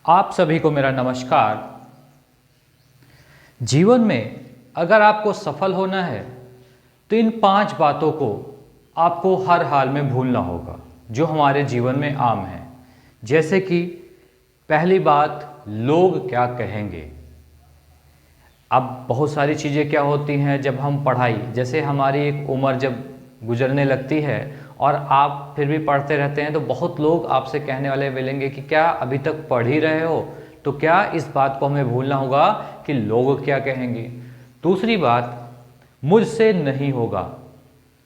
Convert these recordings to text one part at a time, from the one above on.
आप सभी को मेरा नमस्कार। जीवन में अगर आपको सफल होना है तो इन 5 बातों को आपको हर हाल में भूलना होगा जो हमारे जीवन में आम है। जैसे कि पहली बात, लोग क्या कहेंगे। अब बहुत सारी चीज़ें क्या होती हैं जब हम पढ़ाई, जैसे हमारी एक उम्र जब गुजरने लगती है और आप फिर भी पढ़ते रहते हैं तो बहुत लोग आपसे कहने वाले मिलेंगे कि क्या अभी तक पढ़ ही रहे हो। तो क्या इस बात को हमें भूलना होगा कि लोग क्या कहेंगे। दूसरी बात, मुझसे नहीं होगा।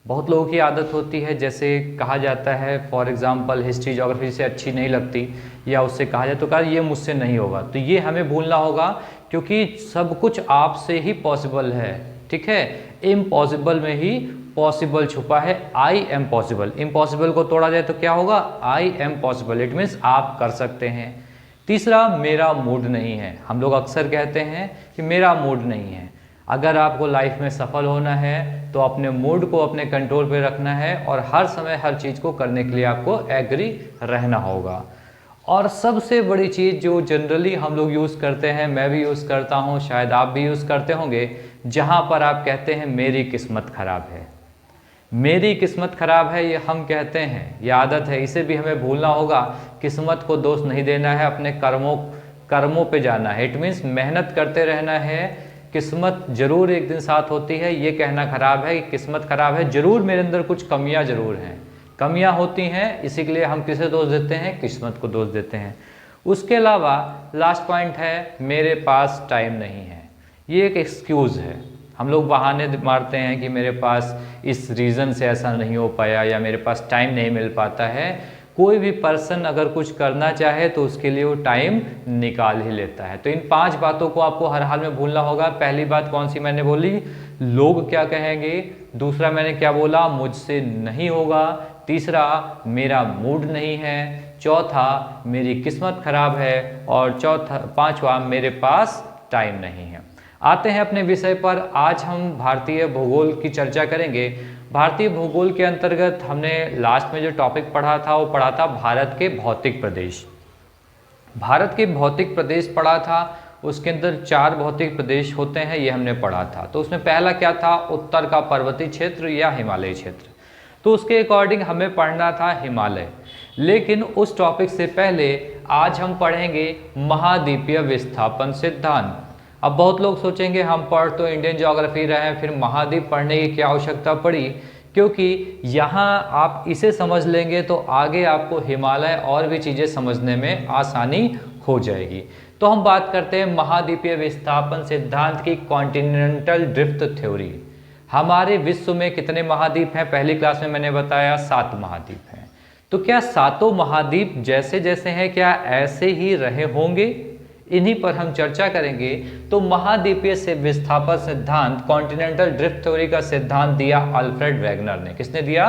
बहुत लोगों की आदत होती है, जैसे कहा जाता है फॉर एग्जांपल हिस्ट्री ज्योग्राफी से अच्छी नहीं लगती या उससे कहा जाए तो कहा ये मुझसे नहीं होगा। तो ये हमें भूलना होगा क्योंकि सब कुछ आपसे ही पॉसिबल है। ठीक है, इम्पॉसिबल में ही पॉसिबल छुपा है। आई एम पॉसिबल, इम्पॉसिबल को तोड़ा जाए तो क्या होगा, I am possible. It means आप कर सकते हैं। तीसरा, मेरा मूड नहीं है। हम लोग अक्सर कहते हैं कि मेरा मूड नहीं है। अगर आपको लाइफ में सफल होना है तो अपने मूड को अपने कंट्रोल पे रखना है और हर समय हर चीज़ को करने के लिए आपको एग्री रहना होगा। और सबसे बड़ी चीज़ जो जनरली हम लोग यूज़ करते हैं, मैं भी यूज़ करता हूँ, शायद आप भी यूज़ करते होंगे, जहाँ पर आप कहते हैं मेरी किस्मत खराब है। मेरी किस्मत खराब है ये हम कहते हैं, ये आदत है, इसे भी हमें भूलना होगा। किस्मत को दोष नहीं देना है, अपने कर्मों पे जाना है। इट मीन्स मेहनत करते रहना है। किस्मत जरूर एक दिन साथ होती है, ये कहना खराब है कि किस्मत खराब है। जरूर मेरे अंदर कुछ कमियां जरूर हैं, कमियां होती हैं, इसी के लिए हम किसे दोष देते हैं, किस्मत को दोष देते हैं। उसके अलावा लास्ट पॉइंट है, मेरे पास टाइम नहीं है। ये एक एक्सक्यूज़ है। हम लोग बहाने मारते हैं कि मेरे पास इस रीज़न से ऐसा नहीं हो पाया या मेरे पास टाइम नहीं मिल पाता है। कोई भी पर्सन अगर कुछ करना चाहे तो उसके लिए वो टाइम निकाल ही लेता है। तो इन 5 बातों को आपको हर हाल में भूलना होगा। पहली बात कौन सी मैंने बोली, लोग क्या कहेंगे। दूसरा मैंने क्या बोला, मुझसे नहीं होगा। तीसरा, मेरा मूड नहीं है। चौथा, मेरी किस्मत खराब है। और पांचवा, मेरे पास टाइम नहीं है। आते हैं अपने विषय पर। आज हम भारतीय भूगोल की चर्चा करेंगे। भारतीय भूगोल के अंतर्गत हमने लास्ट में जो टॉपिक पढ़ा था वो पढ़ा था भारत के भौतिक प्रदेश। भारत के भौतिक प्रदेश पढ़ा था, उसके अंदर 4 भौतिक प्रदेश होते हैं, ये हमने पढ़ा था। तो उसमें पहला क्या था, उत्तर का पर्वतीय क्षेत्र या हिमालय क्षेत्र। तो उसके अकॉर्डिंग हमें पढ़ना था हिमालय। लेकिन उस टॉपिक से पहले आज हम पढ़ेंगे महाद्वीपीय विस्थापन सिद्धांत। अब बहुत लोग सोचेंगे हम पढ़ तो इंडियन ज्योग्राफी रहे हैं, फिर महाद्वीप पढ़ने की क्या आवश्यकता पड़ी। क्योंकि यहाँ आप इसे समझ लेंगे तो आगे आपको हिमालय और भी चीज़ें समझने में आसानी हो जाएगी। तो हम बात करते हैं महाद्वीपीय विस्थापन सिद्धांत की, कॉन्टिनेंटल ड्रिफ्ट थ्योरी। हमारे विश्व में कितने महाद्वीप हैं, पहली क्लास में मैंने बताया 7 महाद्वीप हैं। तो क्या सातों महाद्वीप जैसे जैसे हैं क्या ऐसे ही रहे होंगे, इन्हीं पर हम चर्चा करेंगे। तो महाद्वीपीय से विस्थापन सिद्धांत, कॉन्टिनेंटल ड्रिफ्ट थ्योरी का सिद्धांत दिया अल्फ्रेड वेगनर ने। किसने दिया,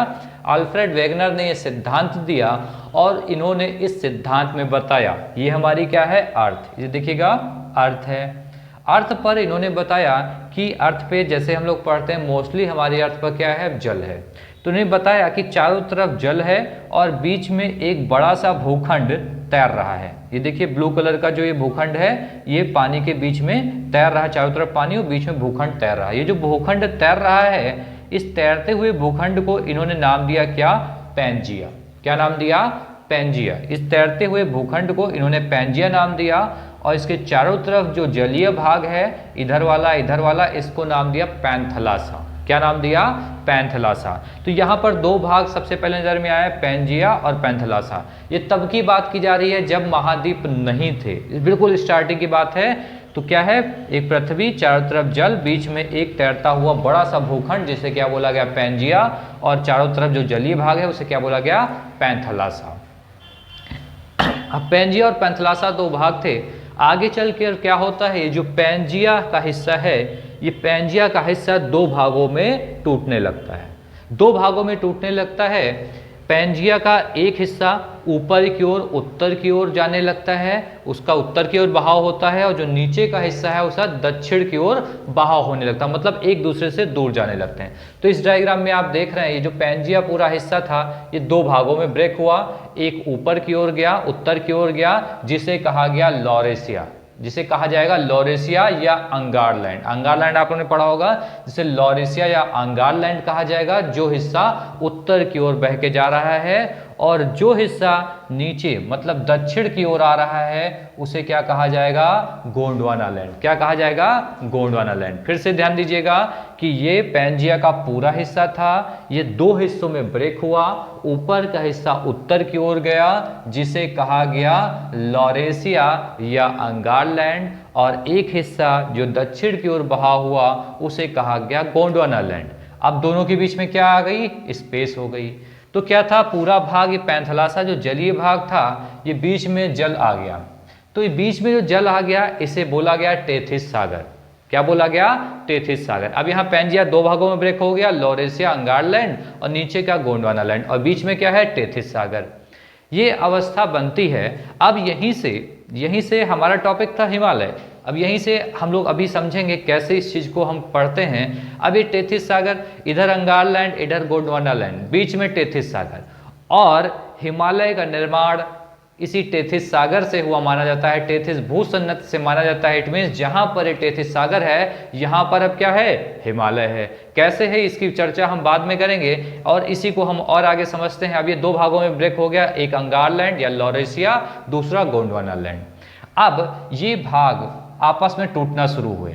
अल्फ्रेड वेगनर ने यह सिद्धांत दिया और इन्होंने इस सिद्धांत में बताया, ये हमारी क्या है, अर्थ। ये देखिएगा अर्थ है। अर्थ पर इन्होंने बताया कि अर्थ पे जैसे हम लोग पढ़ते हैं मोस्टली हमारी अर्थ पर क्या है, जल है। तो उन्होंने बताया कि चारों तरफ जल है और बीच में एक बड़ा सा भूखंड तैर रहा है। ये देखिए ब्लू कलर का जो ये भूखंड है ये पानी के बीच में तैर रहा है, चारों तरफ पानी और बीच में भूखंड तैर रहा है। ये जो भूखंड तैर रहा है, इस तैरते हुए भूखंड को इन्होंने नाम दिया क्या, पैंजिया। क्या नाम दिया, पैंजिया। इस तैरते हुए भूखंड को इन्होंने पैंजिया नाम दिया और इसके चारों तरफ जो जलीय भाग है, इधर वाला, इसको नाम दिया पैंथलासा। क्या नाम दिया, पैंथलासा। तो यहाँ पर 2 भाग सबसे पहले नजर में आया, पैंजिया और पैंथलासा। ये तब की बात की जा रही है जब महाद्वीप नहीं थे, बिल्कुल स्टार्टिंग की बात है। तो क्या है, एक पृथ्वी, चारों तरफ जल, बीच में एक तैरता हुआ बड़ा सा भूखंड जिसे क्या बोला गया, पैंजिया, और चारों तरफ जो जलीय भाग है उसे क्या बोला गया, पैंथलासा। अब पैंजिया और पैंथलासा 2 भाग थे। आगे चल कर क्या होता है, ये जो पैंजिया का हिस्सा है, ये पैंजिया का हिस्सा 2 भागों में टूटने लगता है। 2 भागों में टूटने लगता है। पैंजिया का एक हिस्सा ऊपर की ओर उत्तर की ओर जाने लगता है, उसका उत्तर की ओर बहाव होता है, और जो नीचे का हिस्सा है उसका दक्षिण की ओर बहाव होने लगता है, मतलब एक दूसरे से दूर जाने लगते हैं। तो इस डायग्राम में आप देख रहे हैं ये जो पैंजिया पूरा हिस्सा था ये दो भागों में ब्रेक हुआ, एक ऊपर की ओर गया, उत्तर की ओर गया, जिसे कहा गया लॉरेशिया, जिसे कहा जाएगा लॉरेशिया या अंगारलैंड। अंगारलैंड आपने पढ़ा होगा, जिसे लॉरेशिया या अंगारलैंड कहा जाएगा, जो हिस्सा उत्तर की ओर बह के जा रहा है, और जो हिस्सा नीचे मतलब दक्षिण की ओर आ रहा है उसे क्या कहा जाएगा, गोंडवाना लैंड। क्या कहा जाएगा, गोंडवाना लैंड। फिर से ध्यान दीजिएगा कि ये पैंजिया का पूरा हिस्सा था, ये दो हिस्सों में ब्रेक हुआ, ऊपर का हिस्सा उत्तर की ओर गया जिसे कहा गया लॉरेशिया या अंगारलैंड, और एक हिस्सा जो दक्षिण की ओर बहा हुआ उसे कहा गया गोंडवाना लैंड। अब दोनों के बीच में क्या आ गई, स्पेस हो गई। तो क्या था, पूरा भाग ये पैंथलासा जो जलीय भाग था ये बीच में जल आ गया, तो ये बीच में जो जल आ गया इसे बोला गया टेथिस सागर। क्या बोला गया, टेथिस सागर। अब यहाँ पैंजिया दो भागों में ब्रेक हो गया, लॉरेशिया अंगारलैंड और नीचे का गोंडवाना लैंड, और बीच में क्या है, टेथिस सागर। ये अवस्था बनती है। अब यहीं से हमारा टॉपिक था हिमालय। अब यहीं से हम लोग अभी समझेंगे कैसे इस चीज को हम पढ़ते हैं। अब ये टेथिस सागर, इधर अंगारलैंड, इधर गोंडवाना लैंड, बीच में टेथिस सागर, और हिमालय का निर्माण इसी टेथिस सागर से हुआ माना जाता है, टेथिस भूसन्नत से माना जाता है। इट मीन्स जहां पर ये टेथिस सागर है यहां पर अब क्या है, हिमालय है। कैसे है इसकी चर्चा हम बाद में करेंगे, और इसी को हम और आगे समझते हैं। अब ये दो भागों में ब्रेक हो गया, एक अंगारलैंड या लॉरेशिया, दूसरा गोंडवाना लैंड। अब ये भाग आपस में टूटना शुरू हुए,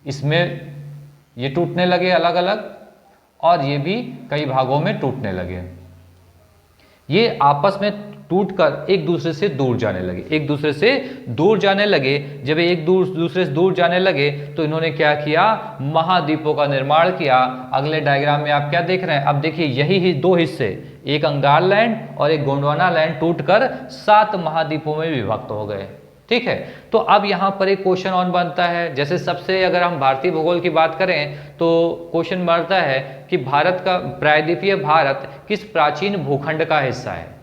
इसमें ये टूटने लगे अलग अलग, और ये भी कई भागों में टूटने लगे। ये आपस में टूटकर एक दूसरे से दूर जाने लगे, एक दूसरे से दूर जाने लगे। जब एक दूसरे से दूर जाने लगे तो इन्होंने क्या किया, महाद्वीपों का निर्माण किया। अगले डायग्राम में आप क्या देख रहे हैं, अब देखिए यही दो हिस्से, एक अंगारलैंड और एक गोंडवाना लैंड, टूटकर 7 महाद्वीपों में विभक्त हो गए। ठीक है, तो अब यहाँ पर एक क्वेश्चन ऑन बनता है। जैसे सबसे अगर हम भारतीय भूगोल की बात करें तो क्वेश्चन बनता है कि भारत का प्रायद्वीपीय भारत किस प्राचीन भूखंड का हिस्सा है।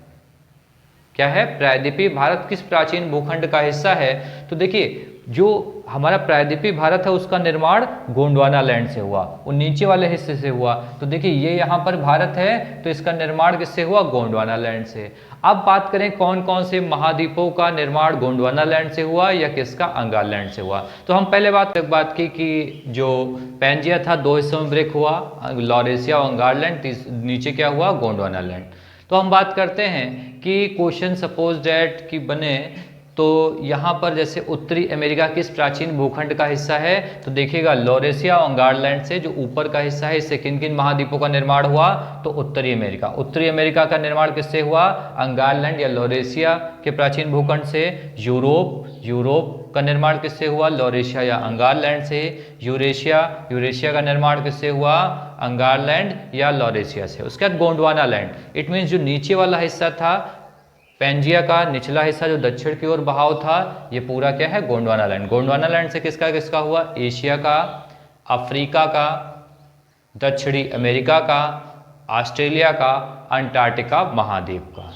क्या है, प्रायद्वीपीय भारत किस प्राचीन भूखंड का हिस्सा है। तो देखिए जो हमारा प्रायद्वीपीय भारत है उसका निर्माण गोंडवाना लैंड से हुआ, वो नीचे वाले हिस्से से हुआ। तो देखिए ये यहाँ पर भारत है तो इसका निर्माण किससे हुआ, गोंडवाना लैंड से। अब बात करें कौन कौन से महाद्वीपों का निर्माण गोंडवाना लैंड से हुआ या किसका, अंगारलैंड से हुआ। तो हम पहले बात की कि जो पैंजिया था दो हिस्सों में ब्रेक हुआ, लॉरेशिया और अंगारलैंड, नीचे क्या हुआ, गोंडवाना लैंड। तो हम बात करते हैं कि क्वेश्चन सपोज डैट कि बने तो यहाँ पर जैसे उत्तरी अमेरिका किस प्राचीन भूखंड का हिस्सा है, तो देखिएगा लॉरेशिया और अंगारलैंड से जो ऊपर का हिस्सा है इससे किन किन महाद्वीपों का निर्माण हुआ, तो उत्तरी अमेरिका। उत्तरी अमेरिका का निर्माण किससे हुआ, अंगारलैंड या लॉरेशिया के प्राचीन भूखंड से। यूरोप का निर्माण किससे हुआ, लॉरेशिया या अंगारलैंड से। यूरेशिया का निर्माण किससे हुआ, अंगारलैंड या लॉरेशिया से। उसके बाद गोंडवाना लैंड, इट मीन्स जो नीचे वाला हिस्सा था पैंजिया का निचला हिस्सा जो दक्षिण की ओर बहाव था, ये पूरा क्या है, गोंडवाना लैंड। गोंडवाना लैंड से किसका किसका हुआ, एशिया का, अफ्रीका का, दक्षिणी अमेरिका का, ऑस्ट्रेलिया का, अंटार्कटिका महाद्वीप का।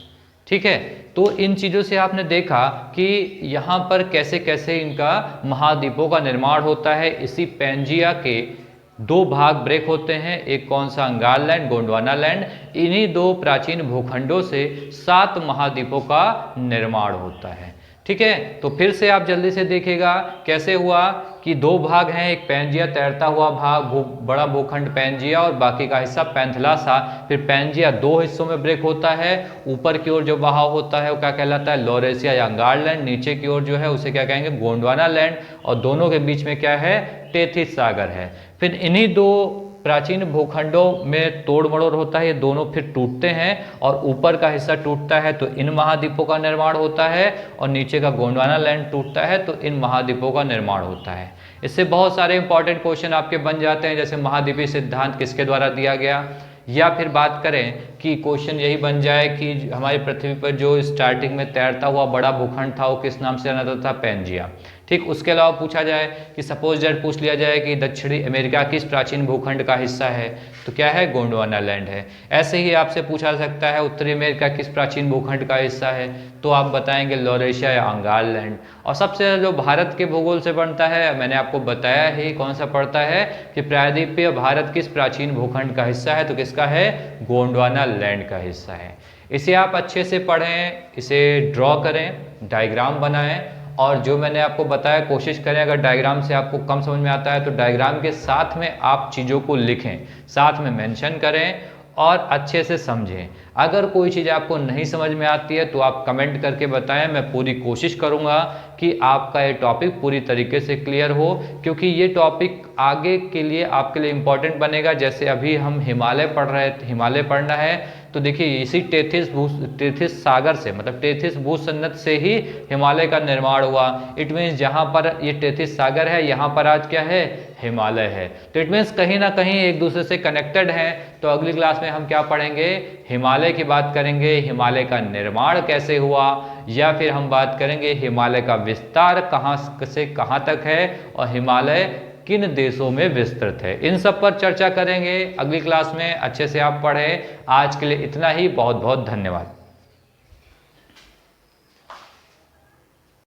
ठीक है, तो इन चीज़ों से आपने देखा कि यहाँ पर कैसे कैसे इनका महाद्वीपों का निर्माण होता है। इसी पैंजिया के दो भाग ब्रेक होते हैं, एक कौन सा, अंगारलैंड, गोंडवाना लैंड। इन्हीं दो प्राचीन भूखंडों से 7 महाद्वीपों का निर्माण होता है। ठीक है, तो फिर से आप जल्दी से देखिएगा कैसे हुआ कि दो भाग हैं, एक पैंजिया तैरता हुआ भाग, बड़ा भूखंड पैंजिया और बाकी का हिस्सा पैंथलासा। फिर पैंजिया दो हिस्सों में ब्रेक होता है, ऊपर की ओर जो बहाव होता है वो क्या कहलाता है, लॉरेशिया या अंगारलैंड, नीचे की ओर जो है उसे क्या कहेंगे, गोंडवाना लैंड, और दोनों के बीच में क्या है, टेथिस सागर है। फिर इन्हीं दो प्राचीन भूखंडों में तोड़ मड़ोड़ होता है, ये दोनों फिर टूटते हैं और ऊपर का हिस्सा टूटता है तो इन महाद्वीपों का निर्माण होता है, और नीचे का गोंडवाना लैंड टूटता है तो इन महाद्वीपों का निर्माण होता है। इससे बहुत सारे इंपॉर्टेंट क्वेश्चन आपके बन जाते हैं, जैसे महाद्वीपीय सिद्धांत किसके द्वारा दिया गया, या फिर बात करें कि क्वेश्चन यही बन जाए कि हमारी पृथ्वी पर जो स्टार्टिंग में तैरता हुआ बड़ा भूखंड था वो किस नाम से जाना जाता था, पैंजिया। ठीक, उसके अलावा पूछा जाए कि सपोज दैट पूछ लिया जाए कि दक्षिणी अमेरिका किस प्राचीन भूखंड का हिस्सा है, तो क्या है, गोंडवाना लैंड है। ऐसे ही आपसे पूछा सकता है उत्तरी अमेरिका किस प्राचीन भूखंड का हिस्सा है, तो आप बताएंगे लॉरेशिया या अंगार लैंड। और सबसे ज़्यादा जो भारत के भूगोल से बनता है, मैंने आपको बताया ही कौन सा पड़ता है कि प्रायद्वीपीय भारत किस प्राचीन भूखंड का हिस्सा है, तो किसका है, गोंडवाना लैंड का हिस्सा है। इसे आप अच्छे से पढ़ें, इसे ड्रॉ करें, डायग्राम बनाएं, और जो मैंने आपको बताया कोशिश करें अगर डायग्राम से आपको कम समझ में आता है तो डायग्राम के साथ में आप चीज़ों को लिखें, साथ में मेंशन करें और अच्छे से समझें। अगर कोई चीज़ आपको नहीं समझ में आती है तो आप कमेंट करके बताएं, मैं पूरी कोशिश करूंगा कि आपका ये टॉपिक पूरी तरीके से क्लियर हो, क्योंकि ये टॉपिक आगे के लिए आपके लिए इम्पोर्टेंट बनेगा। जैसे अभी हम हिमालय पढ़ रहे थे, हिमालय पढ़ना है तो देखिए इसी टेथिस सागर से, मतलब टेथिस भूसन्नत से ही हिमालय का निर्माण हुआ। इट मीन्स जहाँ पर ये टेथिस सागर है यहाँ पर आज क्या है, हिमालय है। तो इट मीन्स कहीं ना कहीं एक दूसरे से कनेक्टेड हैं। तो अगली क्लास में हम क्या पढ़ेंगे, हिमालय की बात करेंगे, हिमालय का निर्माण कैसे हुआ, या फिर हम बात करेंगे हिमालय का विस्तार कहाँ से कहाँ तक है और हिमालय किन देशों में विस्तृत है। इन सब पर चर्चा करेंगे अगली क्लास में। अच्छे से आप पढ़ें। आज के लिए इतना ही, बहुत बहुत धन्यवाद।